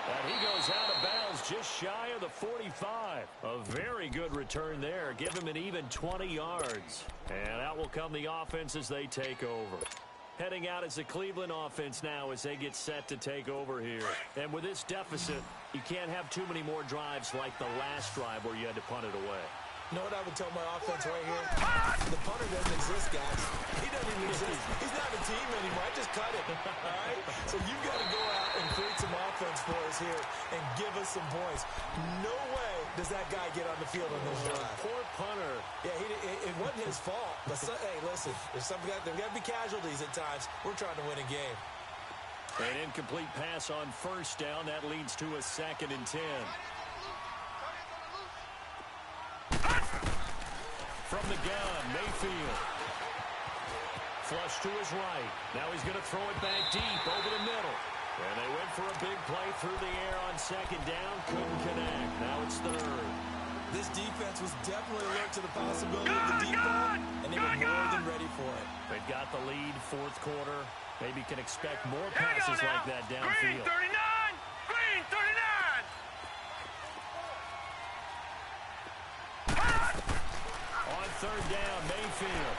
And he goes out of bounds just shy of the 45. A very good return there. Give him an even 20 yards. And out will come the offense as they take over. Heading out is the Cleveland offense now as they get set to take over here. And with this deficit, you can't have too many more drives like the last drive where you had to punt it away. You know what I would tell my offense right here? The punter doesn't exist, guys. He doesn't even exist. He's not a team anymore. I just cut it. All right? So you've got to go out and create some offense for us here and give us some points. No way does that guy get on the field on this drive. Poor punter. Yeah, it wasn't his fault. But, hey, listen, there's got to be casualties at times. We're trying to win a game. An incomplete pass on first down. That leads to a 2nd and 10. From the gun, Mayfield. Flush to his right. Now he's going to throw it back deep over the middle. And they went for a big play through the air on 2nd down. Couldn't connect. Now it's 3rd. This defense was definitely alert to the possibility of the deep ball, and they were more than ready for it. They've got the lead, 4th quarter. Maybe can expect more passes like that downfield. Green 39! Green 39! On 3rd down, Mayfield.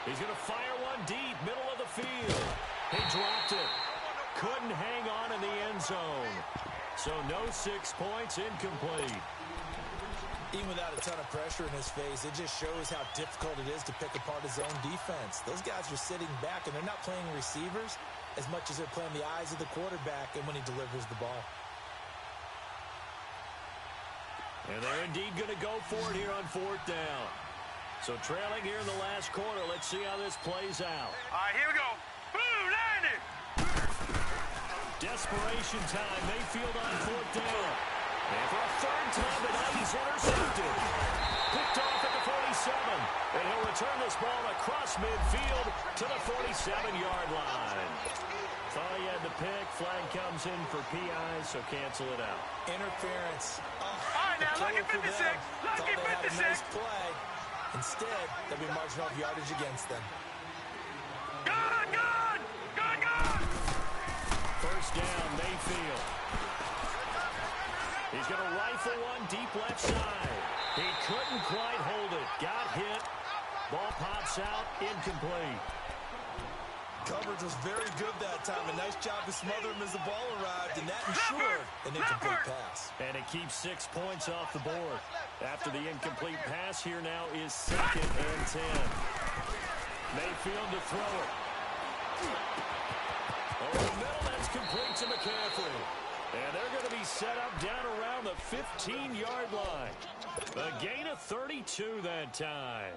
He's going to fire one deep, middle of the field. He dropped it. Couldn't hang on in the end zone. So no 6 points, incomplete. Even without a ton of pressure in his face, it just shows how difficult it is to pick apart his own defense. Those guys are sitting back, and they're not playing receivers as much as they're playing the eyes of the quarterback and when he delivers the ball. And they're indeed going to go for it here on 4th down. So trailing here in the last quarter. Let's see how this plays out. All right, here we go. Boom, landed. Desperation time. Mayfield on 4th down. And for a 3rd time tonight, he's intercepted. Picked off at the 47. And he'll return this ball across midfield to the 47-yard line. Thought he had the pick. Flag comes in for PI, so cancel it out. Interference. All right, now, lucky 56. Lucky 56. Nice play. Instead, they'll be marching off yardage against them. Good, good. Good, good. 1st down, Mayfield. He's going to rifle one deep left side. He couldn't quite hold it. Got hit. Ball pops out. Incomplete. Coverage was very good that time. A nice job to smother him as the ball arrived, and that ensured an incomplete pass. And it keeps 6 points off the board. After the incomplete pass, here now is 2nd and 10. Mayfield to throw it. Over the middle, that's complete to McCaffrey. And they're going to be set up down around the 15-yard line. A gain of 32 that time.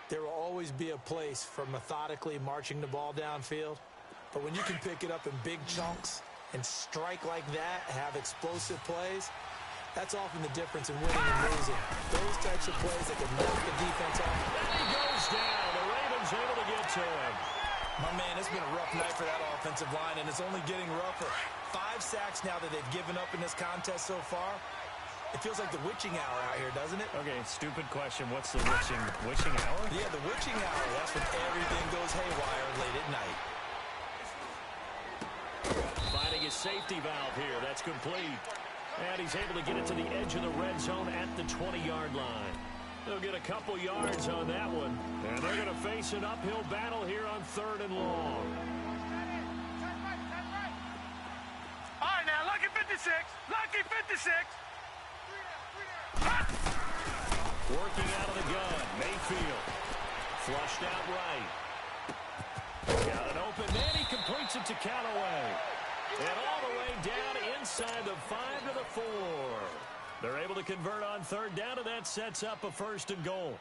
There will always be a place for methodically marching the ball downfield. But when you can pick it up in big chunks and strike like that, have explosive plays, that's often the difference in winning and losing. Those types of plays that can knock the defense off. And he goes down. The Ravens able to get to him. My man, it's been a rough night for that offensive line, and it's only getting rougher. 5 sacks now that they've given up in this contest so far. It feels like the witching hour out here, doesn't it? Okay, stupid question. What's the witching hour? Yeah, the witching hour. That's when everything goes haywire late at night. Finding his safety valve here. That's complete. And he's able to get it to the edge of the red zone at the 20-yard line. They'll get a couple yards on that one. And they're going to face an uphill battle here on 3rd and long. All right, now, lucky 56. Lucky 56. Working out of the gun, Mayfield. Flushed out right. Got an open man. He completes it to Callaway. And all the way down inside the 5 to the 4. They're able to convert on 3rd down, and that sets up a 1st and goal.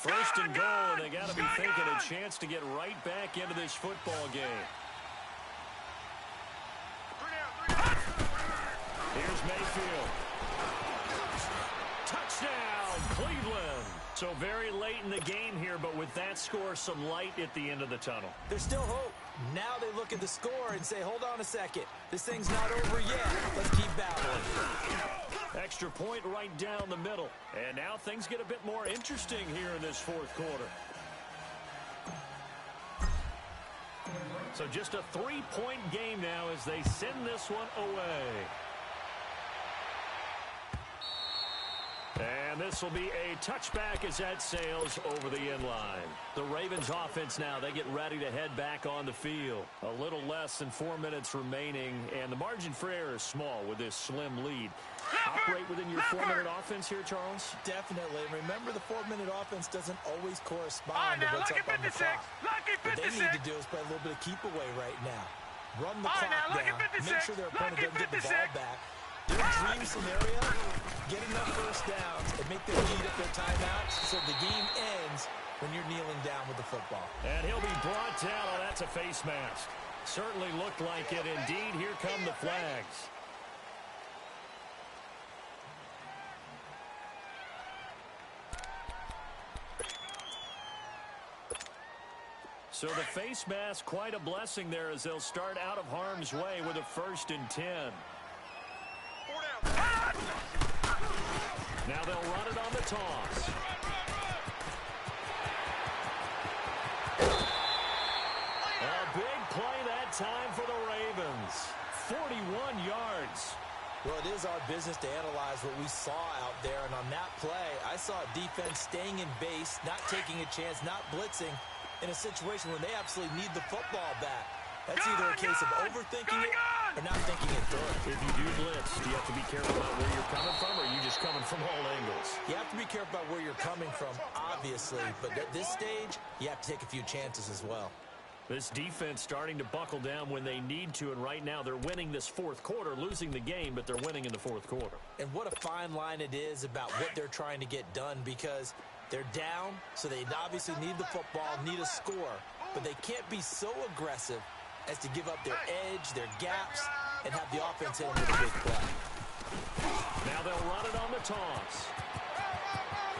1st and goal, and they got to be thinking a chance to get right back into this football game. Here's Mayfield. Touchdown, Cleveland. So very late in the game here, but with that score, some light at the end of the tunnel. There's still hope. Now they look at the score and say, hold on a second. This thing's not over yet. Let's keep battling. Extra point right down the middle. And now things get a bit more interesting here in this fourth quarter. So just a 3-point game now as they send this one away. And this will be a touchback as that sails over the end line. The Ravens offense now, they get ready to head back on the field. A little less than 4 minutes remaining, and the margin for error is small with this slim lead. Operate within your 4-minute offense here, Charles? Definitely. Remember, the 4-minute offense doesn't always correspond to what's up on the clock. What they need to do is play a little bit of keep away right now. Run the clock down, make sure their opponent doesn't get the ball back. Their dream scenario, get enough first downs and make them eat up their timeouts so the game ends when you're kneeling down with the football. And he'll be brought down. Oh, that's a face mask. Certainly looked like it. Indeed, here come the flags. So the face mask, quite a blessing there as they'll start out of harm's way with a 1st and 10. Now they'll run it on the toss. A big play that time for the Ravens. 41 yards. Well, it is our business to analyze what we saw out there. And on that play, I saw a defense staying in base, not taking a chance, not blitzing in a situation where they absolutely need the football back. That's either a case of overthinking it or not thinking it through. If you do blitz, do you have to be careful about where you're coming from, or are you just coming from all angles? You have to be careful about where you're coming from, obviously. But at this stage, you have to take a few chances as well. This defense starting to buckle down when they need to, and right now they're winning this fourth quarter, losing the game, but they're winning in the fourth quarter. And what a fine line it is about what they're trying to get done, because they're down, so they obviously need the football, need a score, but they can't be so aggressive as to give up their edge, their gaps, and have the offense hit them with a big play. Now they'll run it on the toss.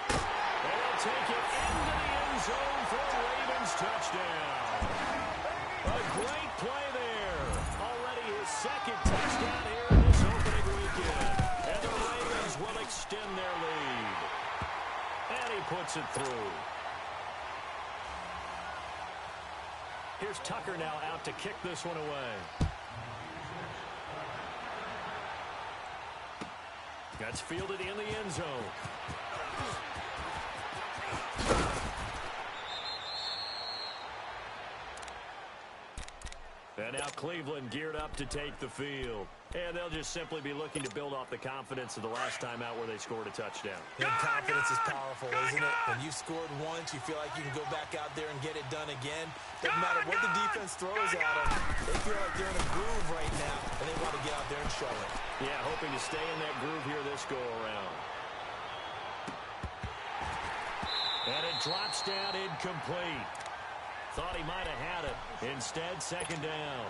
They'll take it into the end zone for a Ravens touchdown. A great play there. Already his 2nd touchdown here in this opening weekend. And the Ravens will extend their lead. And he puts it through. Here's Tucker now out to kick this one away. That's fielded in the end zone. And now Cleveland geared up to take the field. And they'll just simply be looking to build off the confidence of the last time out where they scored a touchdown. And confidence is powerful, isn't it? When you've scored once, you feel like you can go back out there and get it done again. Doesn't matter what the defense throws at them. They feel like they're in a groove right now, and they want to get out there and show it. Yeah, hoping to stay in that groove here this go-around. And it drops down incomplete. Thought he might have had it. Instead, 2nd down.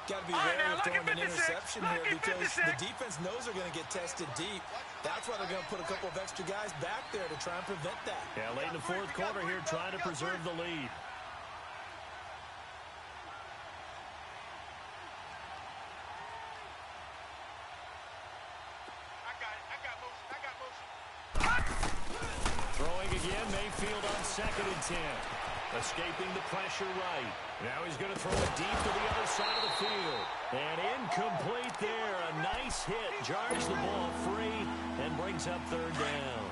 Got to be wary of throwing an interception here because the defense knows they're going to get tested deep. That's why they're going to put a couple of extra guys back there to try and prevent that. Yeah, late in the fourth quarter here, trying to preserve the lead. Throwing again, Mayfield on 2nd and 10. Escaping the pressure right. Now he's going to throw it deep to the other side of the field. And incomplete there. A nice hit. Jars the ball free and brings up 3rd down.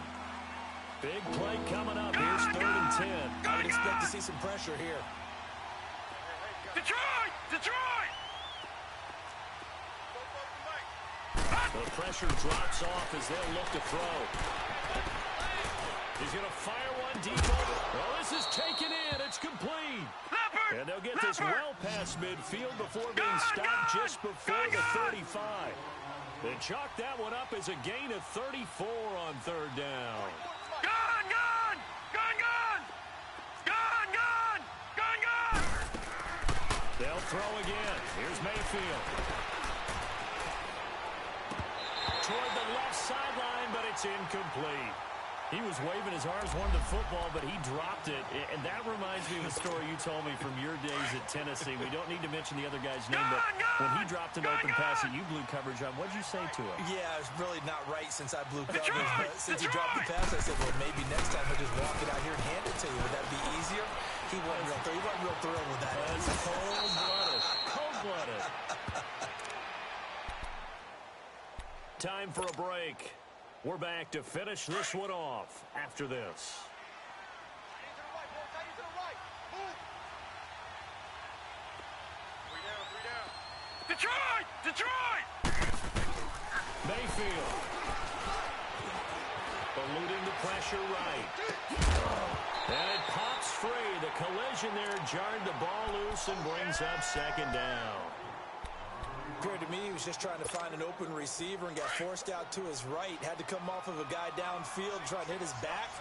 Big play coming up. Here's 3rd and 10. I would expect to see some pressure here. Detroit! Detroit! The pressure drops off as they'll look to throw. He's going to fire one deep over. Well, this is taken in. It's complete. Leopard! And they'll get this well past midfield before being stopped just before the 35. They chalk that one up as a gain of 34 on 3rd down. Gone! Gone! Gone! Gone! Gone! Gone! Gone! Gone! They'll throw again. Here's Mayfield. toward the left sideline, but it's incomplete. He was waving his arms, wanted the football, but he dropped it. And that reminds me of a story you told me from your days at Tennessee. We don't need to mention the other guy's name, but when he dropped an open pass that you blew coverage on, what'd you say to him? Yeah, it's really not right since I blew coverage, but since he dropped the pass, I said, well, maybe next time he'll just walk it out here and hand it to you. Would that be easier? He wasn't real thrilled with that. That's cold-blooded. Cold-blooded. Time for a break. We're back to finish this one off after this. Detroit! Detroit! Mayfield. Eluding the pressure right. And it pops free. The collision there jarred the ball loose and brings up second down. Appeared to me he was just trying to find an open receiver and got forced out to his right. Had to come off of a guy downfield, try to hit his back.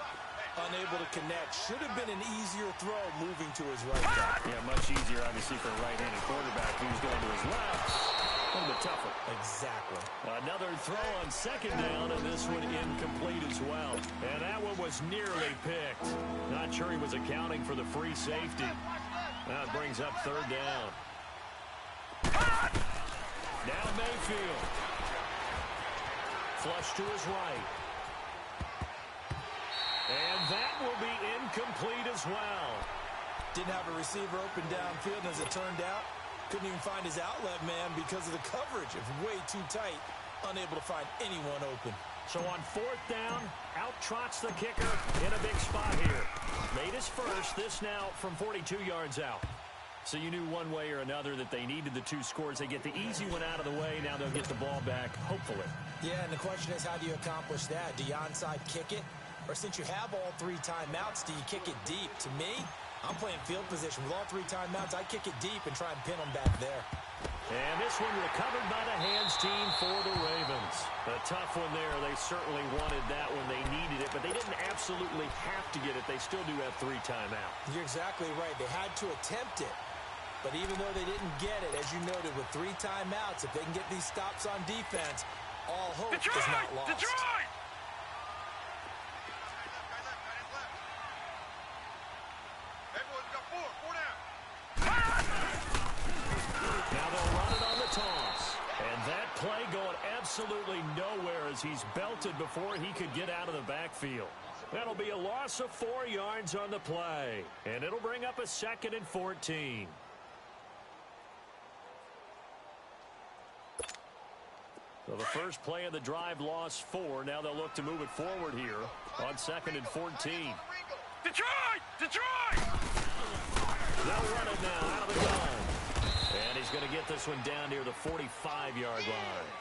Unable to connect. Should have been an easier throw moving to his right. Yeah, much easier, obviously, for a right-handed quarterback who's going to his left. A little bit tougher. Exactly. Another throw on second down, and this one incomplete as well. And that one was nearly picked. Not sure he was accounting for the free safety. That brings up third down. Now Mayfield. Flush to his right. And that will be incomplete as well. Didn't have a receiver open downfield, and as it turned out, couldn't even find his outlet man because of the coverage. It was way too tight, unable to find anyone open. So on fourth down, out trots the kicker in a big spot here. Made his first, this now from 42 yards out. So you knew one way or another that they needed the two scores. They get the easy one out of the way. Now they'll get the ball back, hopefully. Yeah, and the question is, how do you accomplish that? Do you onside kick it? Or since you have all three timeouts, do you kick it deep? To me, I'm playing field position. With all three timeouts, I kick it deep and try and pin them back there. And this one recovered by the hands team for the Ravens. A tough one there. They certainly wanted that when they needed it, but they didn't absolutely have to get it. They still do have three timeouts. You're exactly right. They had to attempt it. But even though they didn't get it, as you noted, with three timeouts, if they can get these stops on defense, all hope is not lost. Detroit! Now they'll run it on the toss. And that play going absolutely nowhere as he's belted before he could get out of the backfield. That'll be a loss of 4 yards on the play. And it'll bring up a 2nd and 14. So the first play of the drive lost 4. Now they'll look to move it forward here on 2nd and 14. Detroit! Detroit! They'll run it now out of the gun. And he's going to get this one down near the 45-yard line.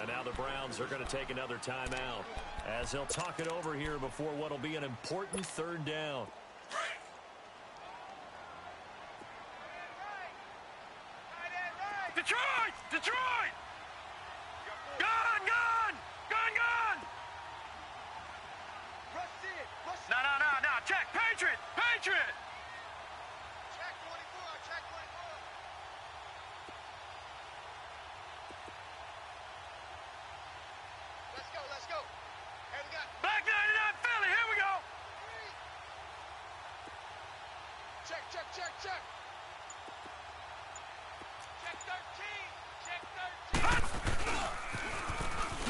And now the Browns are going to take another timeout as they'll talk it over here before what will be an important third down. Detroit! Detroit! Gun! Gun! Gun! Gun! No, no, no, no. Check. Patriot! Patriot! Check 24. Check 24. Let's go. Let's go. Hey, we got Black 99 Philly. Here we go. check, check, check, check. Check 13. Check 13.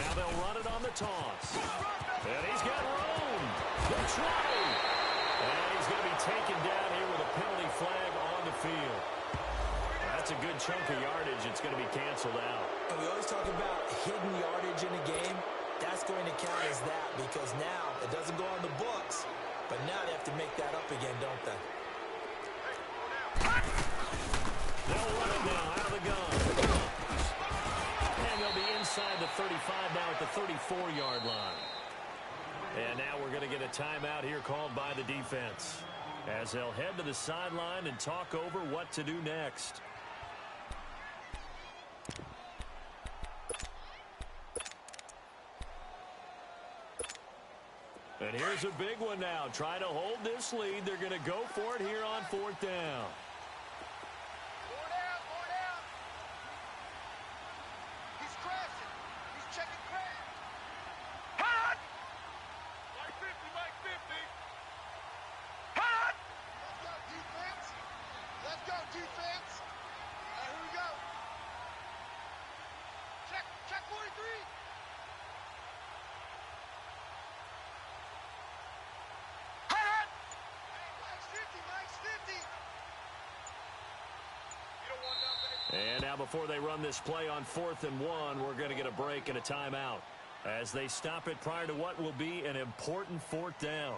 Now they'll run it on the toss. And he's got room. Detroit. And he's going to be taken down here with a penalty flag on the field. That's a good chunk of yardage. It's going to be canceled out. And we always talk about hidden yardage in a game. That's going to count as that because now it doesn't go on the books, but now they have to make that up again, don't they? They'll run it now out of the gun. And they'll be inside the 35 now at the 34-yard line. And now we're going to get a timeout here called by the defense as they'll head to the sideline and talk over what to do next. And here's a big one now. Trying to hold this lead. They're going to go for it here on fourth down. Four down. He's crashing. He's checking go, defense. All right, here we go. Check 43. Mike's 50, Mike's 50. You don't want that, baby. And now before they run this play on 4th and 1, we're going to get a break and a timeout as they stop it prior to what will be an important 4th down.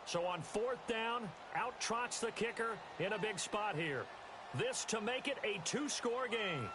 So on 4th down, out trots the kicker in a big spot here. This to make it a 2-score game.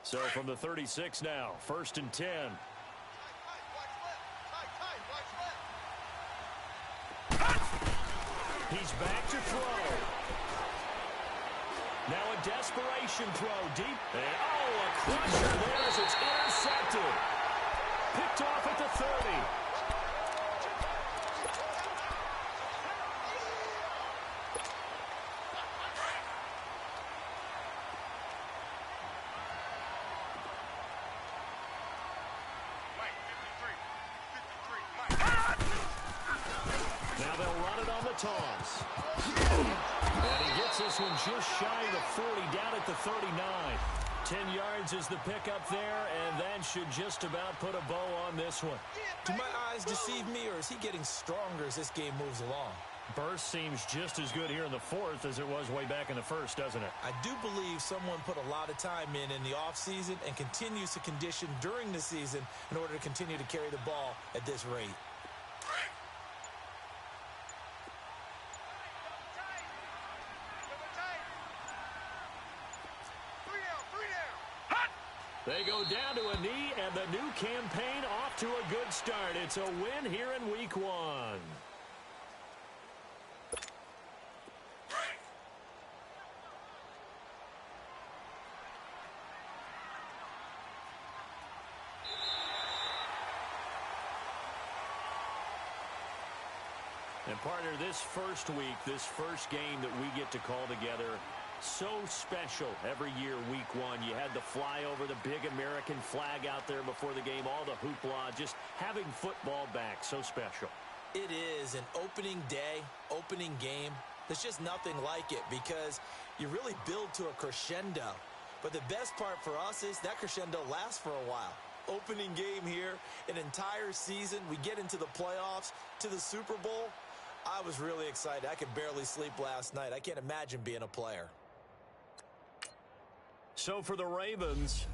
So from the 36 now, 1st and 10. He's back to throw. Now a desperation throw deep. And, a crusher there as it's intercepted. Picked off at the 30. Toss. And he gets this one just shy of the 40, down at the 39. 10 yards is the pickup there, and that should just about put a bow on this one. Do my eyes deceive me, or is he getting stronger as this game moves along? Burst seems just as good here in the 4th as it was way back in the 1st, doesn't it? I do believe someone put a lot of time in the offseason and continues to condition during the season in order to continue to carry the ball at this rate. They go down to a knee, and the new campaign off to a good start. It's a win here in Week 1. And partner, this first week, this first game that we get to call together, so special every year, Week 1. You had the flyover, the big American flag out there before the game, all the hoopla, just having football back, so special. It is an opening day, opening game. There's just nothing like it because you really build to a crescendo. But the best part for us is that crescendo lasts for a while. Opening game here, an entire season. We get into the playoffs, to the Super Bowl. I was really excited. I could barely sleep last night. I can't imagine being a player. So for the Ravens,